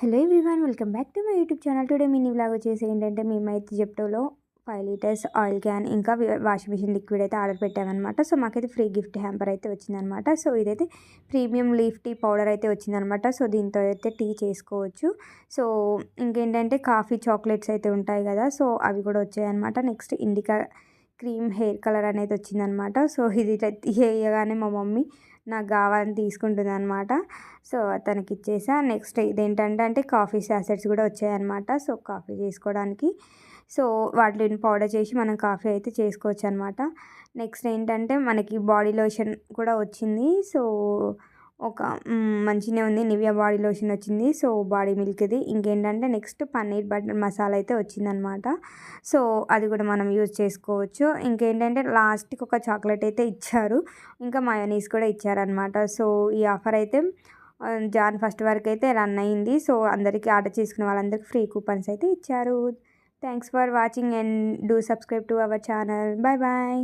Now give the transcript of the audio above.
Hello everyone, welcome back to my YouTube channel. Today mini vlog వచ్చేసి ఏంటంటే మేమైతే జెప్టోలో 5 litres oil can ఇంకా washing machine liquid అయితే order పెట్టామన్నమాట. So మాకైతే free gift hamper అయితే వచ్చిందనమాట. సో ఇదైతే ప్రీమియం లీఫ్ టీ పౌడర్ అయితే వచ్చిందనమాట. సో దీంతో అయితే టీ చేసుకోవచ్చు. సో ఇంకేంటంటే కాఫీ చాక్లెట్స్ అయితే ఉంటాయి కదా, సో అవి కూడా వచ్చాయన్నమాట. Next indica cream hair colour అనేది వచ్చిందనమాట. సో ఇది తీయగానే మా మమ్మీ నాకు కావాలని తీసుకుంటుంది అనమాట. సో తనకి ఇచ్చేసా. నెక్స్ట్ ఇదేంటంటే కాఫీ శాసెట్స్ కూడా వచ్చాయన్నమాట. సో కాఫీ చేసుకోవడానికి, సో వాటిని పౌడర్ చేసి మనం కాఫీ అయితే చేసుకోవచ్చు అనమాట. నెక్స్ట్ ఏంటంటే మనకి బాడీ లోషన్ కూడా వచ్చింది. సో ఒక మంచిగానే ఉంది. నివియా బాడీ లోషన్ వచ్చింది. సో బాడీ మిల్క్ది. ఇంకేంటంటే నెక్స్ట్ పన్నీర్ బటర్ మసాలా అయితే వచ్చిందనమాట. సో అది కూడా మనం యూజ్ చేసుకోవచ్చు. ఇంకేంటంటే లాస్ట్కి ఒక చాక్లెట్ అయితే ఇచ్చారు, ఇంకా మయోనీస్ కూడా ఇచ్చారనమాట. సో ఈ ఆఫర్ అయితే జాన్ 1 వరకు అయితే రన్ అయింది. సో అందరికీ ఆర్డర్ చేసుకున్న వాళ్ళందరికీ ఫ్రీ కూపన్స్ అయితే ఇచ్చారు. Thanks for watching and do subscribe to our channel. Bye bye.